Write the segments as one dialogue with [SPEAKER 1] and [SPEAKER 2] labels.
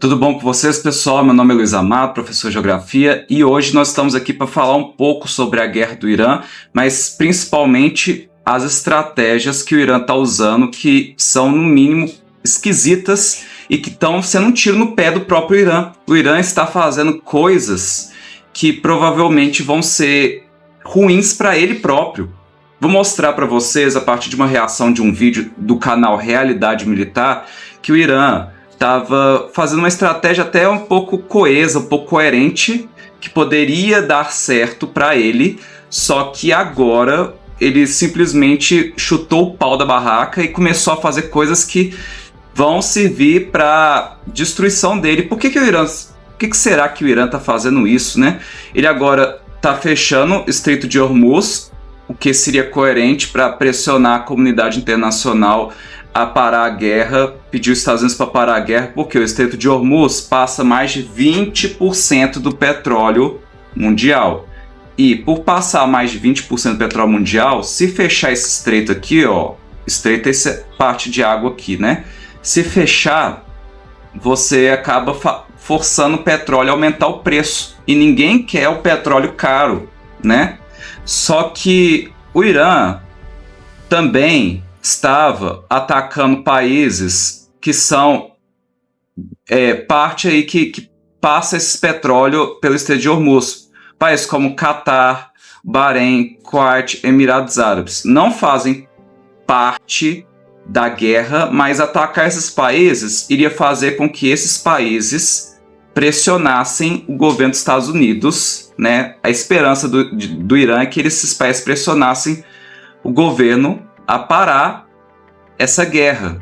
[SPEAKER 1] Tudo bom com vocês, pessoal? Meu nome é Luiz Amado, professor de Geografia, e hoje nós estamos aqui para falar um pouco sobre a guerra do Irã, mas principalmente as estratégias que o Irã está usando, que são, no mínimo, esquisitas e que estão sendo um tiro no pé do próprio Irã. O Irã está fazendo coisas que provavelmente vão ser ruins para ele próprio. Vou mostrar para vocês, a partir de uma reação de um vídeo do canal Realidade Militar, que o Irã estava fazendo uma estratégia até um pouco coesa, um pouco coerente, que poderia dar certo para ele, só que agora ele simplesmente chutou o pau da barraca e começou a fazer coisas que vão servir para destruição dele. Por que será que o Irã está fazendo isso, né? Ele agora está fechando o Estreito de Hormuz, o que seria coerente para pressionar a comunidade internacional a parar a guerra, pedir os Estados Unidos para parar a guerra, porque o Estreito de Hormuz passa mais de 20% do petróleo mundial. E por passar mais de 20% do petróleo mundial, se fechar esse estreito aqui, ó, estreito é essa parte de água aqui, né? Se fechar, você acaba forçando o petróleo a aumentar o preço. E ninguém quer o petróleo caro, né? Só que o Irã também estava atacando países que são parte aí que passa esse petróleo pelo Estreito de Hormuz. Países como Catar, Bahrein, Kuwait, Emirados Árabes não fazem parte da guerra, mas atacar esses países iria fazer com que esses países pressionassem o governo dos Estados Unidos, né? A esperança do Irã é que esses países pressionassem o governo a parar essa guerra.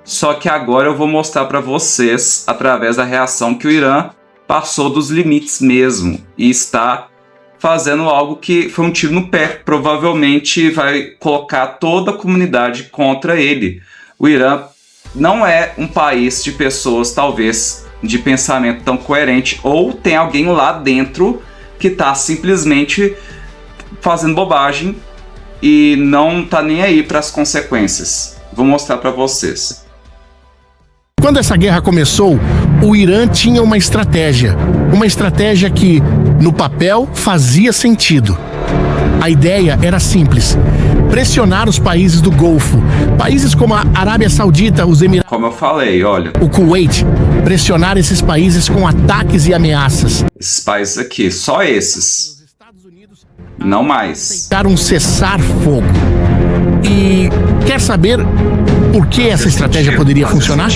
[SPEAKER 1] Só que agora eu vou mostrar para vocês, através da reação, que o Irã passou dos limites mesmo e está fazendo algo que foi um tiro no pé. Provavelmente vai colocar toda a comunidade contra ele. O Irã não é um país de pessoas, talvez, de pensamento tão coerente, ou tem alguém lá dentro que está simplesmente fazendo bobagem e não tá nem aí para as consequências. Vou mostrar para vocês.
[SPEAKER 2] Quando essa guerra começou, o Irã tinha uma estratégia que, no papel, fazia sentido. A ideia era simples: pressionar os países do Golfo, países como a Arábia Saudita, os Emirados,
[SPEAKER 1] como eu falei, olha,
[SPEAKER 2] o Kuwait, pressionar esses países com ataques e ameaças.
[SPEAKER 1] Esses países aqui, só esses, não mais.
[SPEAKER 2] Aceitaram um cessar-fogo. E quer saber por que essa estratégia poderia funcionar?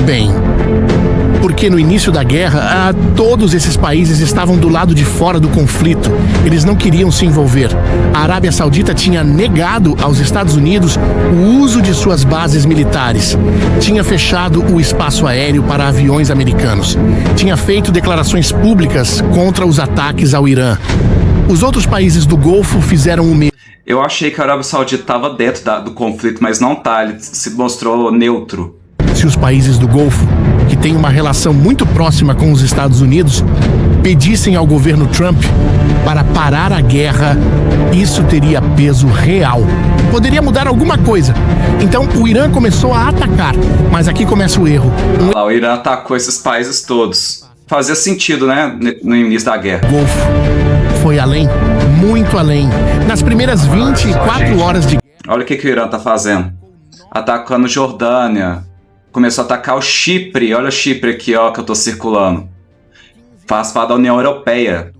[SPEAKER 2] Bem, porque no início da guerra, todos esses países estavam do lado de fora do conflito. Eles não queriam se envolver. A Arábia Saudita tinha negado aos Estados Unidos o uso de suas bases militares. Tinha fechado o espaço aéreo para aviões americanos. Tinha feito declarações públicas contra os ataques ao Irã. Os outros países do Golfo fizeram o mesmo.
[SPEAKER 1] Eu achei que a Arábia Saudita estava dentro do conflito, mas não tá, ele se mostrou neutro.
[SPEAKER 2] Se os países do Golfo, que têm uma relação muito próxima com os Estados Unidos, pedissem ao governo Trump para parar a guerra, isso teria peso real. Poderia mudar alguma coisa. Então o Irã começou a atacar, mas aqui começa o erro.
[SPEAKER 1] O Irã atacou esses países todos. Fazia sentido, né, no início da guerra.
[SPEAKER 2] O Golfo foi além, muito além. Nas primeiras 24 horas de...
[SPEAKER 1] Olha o que o Irã tá fazendo. Atacando Jordânia. Começou a atacar o Chipre. Olha o Chipre aqui, ó, que eu tô circulando. Faz parte da União Europeia.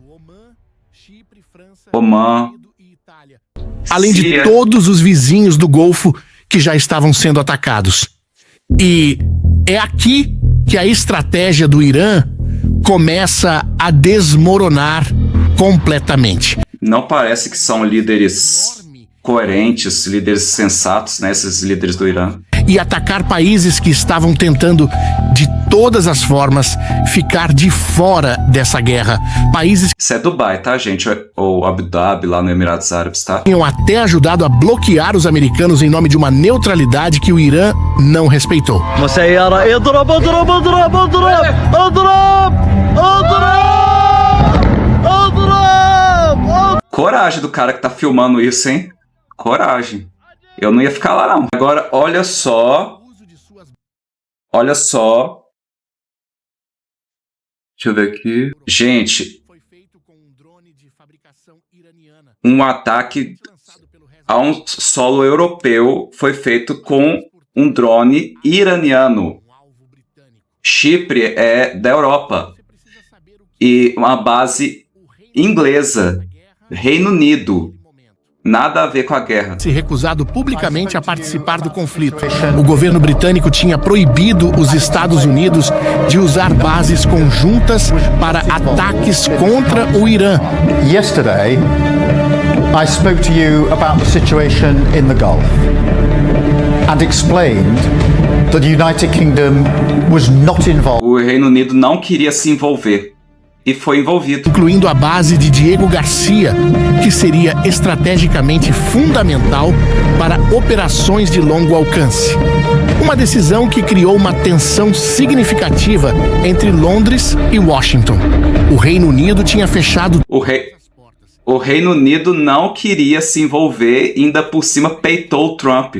[SPEAKER 1] Omã.
[SPEAKER 2] Além de todos os vizinhos do Golfo que já estavam sendo atacados. E é aqui que a estratégia do Irã começa a desmoronar completamente.
[SPEAKER 1] Não parece que são líderes coerentes, líderes sensatos, né, esses líderes do Irã.
[SPEAKER 2] E atacar países que estavam tentando, de todas as formas, ficar de fora dessa guerra. Países que...
[SPEAKER 1] Isso é Dubai, tá, gente? Ou Abu Dhabi, lá no Emirados Árabes, tá?
[SPEAKER 2] Tinham até ajudado a bloquear os americanos em nome de uma neutralidade que o Irã não respeitou.
[SPEAKER 1] Coragem do cara que tá filmando isso, hein? Coragem. Eu não ia ficar lá, não. Agora, olha só Deixa eu ver aqui. Gente, um ataque a um solo europeu foi feito com um drone iraniano. Chipre é da Europa. E uma base inglesa, Reino Unido. Nada a ver com a guerra.
[SPEAKER 2] Se recusado publicamente a participar do conflito. O governo britânico tinha proibido os Estados Unidos de usar bases conjuntas para ataques contra o Irã.
[SPEAKER 3] Yesterday, I spoke to you about the situation in the Gulf and explained that the United Kingdom was not involved.
[SPEAKER 1] O Reino Unido não queria se envolver. E foi envolvido.
[SPEAKER 2] Incluindo a base de Diego Garcia, que seria estrategicamente fundamental para operações de longo alcance. Uma decisão que criou uma tensão significativa entre Londres e Washington. O Reino Unido tinha fechado...
[SPEAKER 1] O Reino Unido não queria se envolver e ainda por cima peitou o Trump.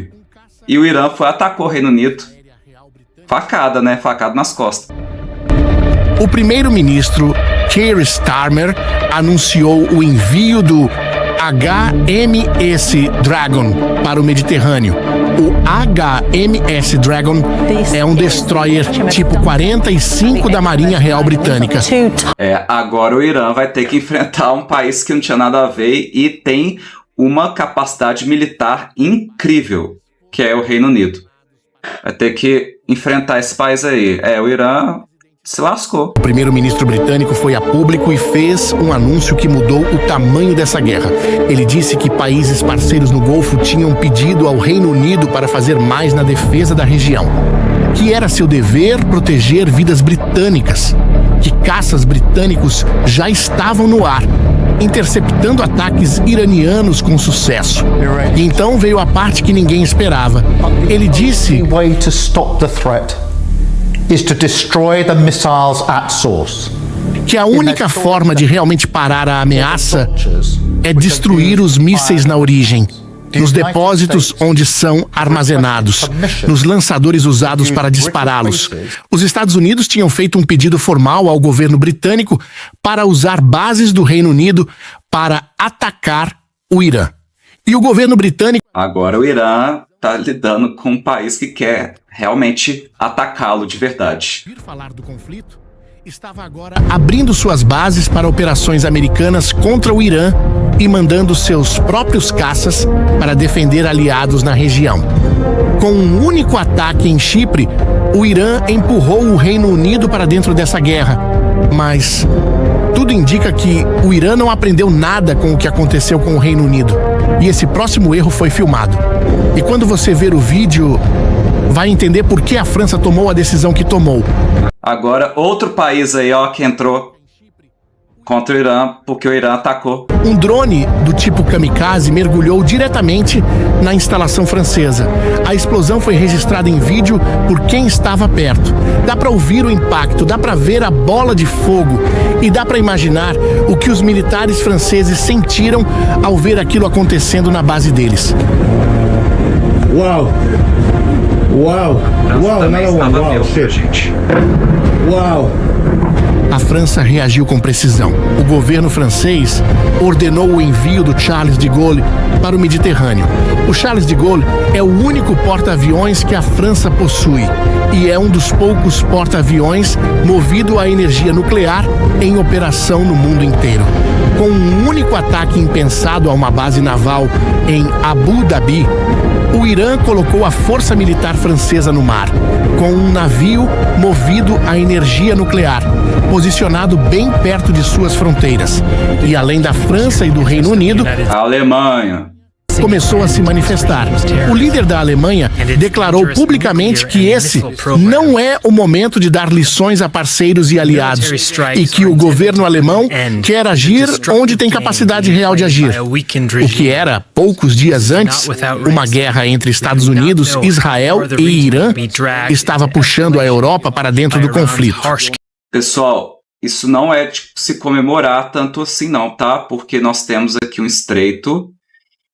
[SPEAKER 1] E o Irã atacou o Reino Unido. Facada, né? Facada nas costas.
[SPEAKER 2] O primeiro-ministro Keir Starmer anunciou o envio do HMS Dragon para o Mediterrâneo. O HMS Dragon é um destroyer tipo 45 da Marinha Real Britânica.
[SPEAKER 1] Agora o Irã vai ter que enfrentar um país que não tinha nada a ver e tem uma capacidade militar incrível, que é o Reino Unido. Vai ter que enfrentar esse país aí. O Irã se lascou.
[SPEAKER 2] O primeiro-ministro britânico foi a público e fez um anúncio que mudou o tamanho dessa guerra. Ele disse que países parceiros no Golfo tinham pedido ao Reino Unido para fazer mais na defesa da região. Que era seu dever proteger vidas britânicas. Que caças britânicos já estavam no ar, interceptando ataques iranianos com sucesso. E então veio a parte que ninguém esperava. Ele disse...
[SPEAKER 3] is to destroy the missiles at source.
[SPEAKER 2] Que a única forma de realmente parar a ameaça é destruir os mísseis na origem, nos depósitos onde são armazenados, nos lançadores usados para dispará-los. Os Estados Unidos tinham feito um pedido formal ao governo britânico para usar bases do Reino Unido para atacar o Irã. E o governo britânico...
[SPEAKER 1] Agora o Irã está lidando com um país que quer realmente atacá-lo de verdade.
[SPEAKER 2] Falar do conflito, estava agora abrindo suas bases para operações americanas contra o Irã e mandando seus próprios caças para defender aliados na região. Com um único ataque em Chipre, o Irã empurrou o Reino Unido para dentro dessa guerra. Mas tudo indica que o Irã não aprendeu nada com o que aconteceu com o Reino Unido. E esse próximo erro foi filmado. E quando você ver o vídeo, vai entender por que a França tomou a decisão que tomou.
[SPEAKER 1] Agora, outro país aí, que entrou contra o Irã, porque o Irã atacou.
[SPEAKER 2] Um drone do tipo kamikaze mergulhou diretamente na instalação francesa. A explosão foi registrada em vídeo por quem estava perto. Dá para ouvir o impacto, dá para ver a bola de fogo e dá para imaginar o que os militares franceses sentiram ao ver aquilo acontecendo na base deles.
[SPEAKER 4] Uau! Uau! Uau! Another one! Uau! Shit! Uau!
[SPEAKER 2] A França reagiu com precisão. O governo francês ordenou o envio do Charles de Gaulle para o Mediterrâneo. O Charles de Gaulle é o único porta-aviões que a França possui e é um dos poucos porta-aviões movido a energia nuclear em operação no mundo inteiro. Com um único ataque impensado a uma base naval em Abu Dhabi, o Irã colocou a força militar francesa no mar, com um navio movido a energia nuclear, posicionado bem perto de suas fronteiras. E além da França e do Reino Unido,
[SPEAKER 1] a Alemanha
[SPEAKER 2] começou a se manifestar. O líder da Alemanha declarou publicamente que esse não é o momento de dar lições a parceiros e aliados e que o governo alemão quer agir onde tem capacidade real de agir. O que era, poucos dias antes, uma guerra entre Estados Unidos, Israel e Irã estava puxando a Europa para dentro do conflito.
[SPEAKER 1] Pessoal, isso não é de se comemorar tanto assim não, tá? Porque nós temos aqui um estreito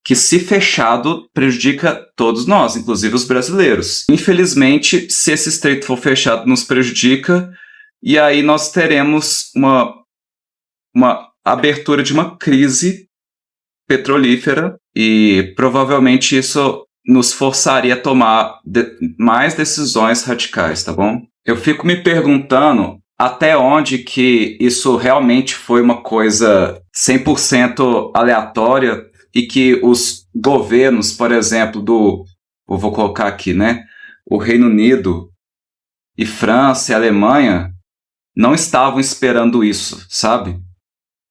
[SPEAKER 1] que, se fechado, prejudica todos nós, inclusive os brasileiros. Infelizmente, se esse estreito for fechado nos prejudica, e aí nós teremos uma abertura de uma crise petrolífera, e provavelmente isso nos forçaria a tomar mais decisões radicais, tá bom? Eu fico me perguntando até onde que isso realmente foi uma coisa 100% aleatória e que os governos, por exemplo, eu vou colocar aqui, né? O Reino Unido e França e Alemanha não estavam esperando isso, sabe?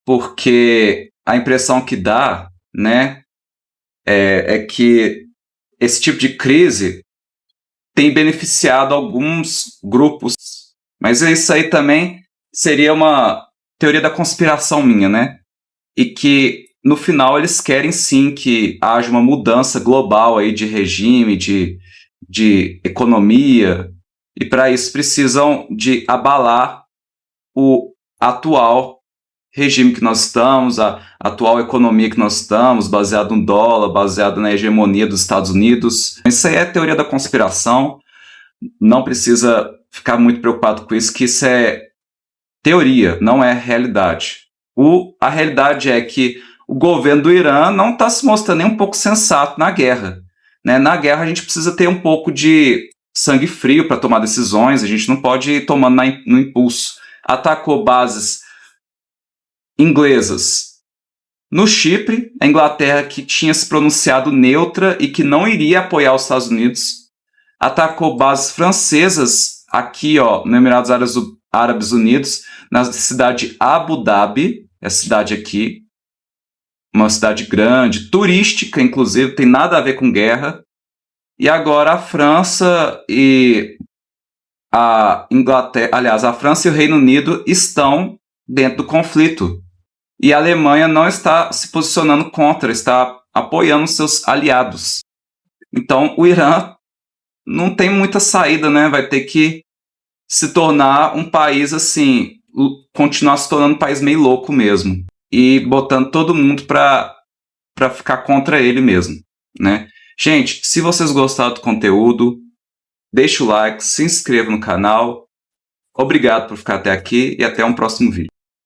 [SPEAKER 1] Porque a impressão que dá, né, é que esse tipo de crise tem beneficiado alguns grupos, mas isso aí também seria uma teoria da conspiração minha, né? E que no final eles querem sim que haja uma mudança global aí de regime, de economia, e para isso precisam de abalar o atual regime que nós estamos, a atual economia que nós estamos, baseado no dólar, baseado na hegemonia dos Estados Unidos. Isso aí é teoria da conspiração, não precisa ficar muito preocupado com isso, que isso é teoria, não é realidade. A realidade é que o governo do Irã não está se mostrando nem um pouco sensato na guerra, né? Na guerra a gente precisa ter um pouco de sangue frio para tomar decisões, a gente não pode ir tomando no impulso. Atacou bases inglesas no Chipre, a Inglaterra, que tinha se pronunciado neutra e que não iria apoiar os Estados Unidos, atacou bases francesas aqui, ó, no Emirados Árabes Unidos, na cidade de Abu Dhabi, essa cidade aqui, uma cidade grande, turística, inclusive, tem nada a ver com guerra. E agora a França e a Inglaterra, aliás, a França e o Reino Unido estão dentro do conflito. E a Alemanha não está se posicionando contra, está apoiando seus aliados. Então, o Irã não tem muita saída, né? Vai ter que se tornar um país assim, continuar se tornando um país meio louco mesmo. E botando todo mundo para ficar contra ele mesmo, né? Gente, se vocês gostaram do conteúdo, deixa o like, se inscreva no canal. Obrigado por ficar até aqui e até um próximo vídeo.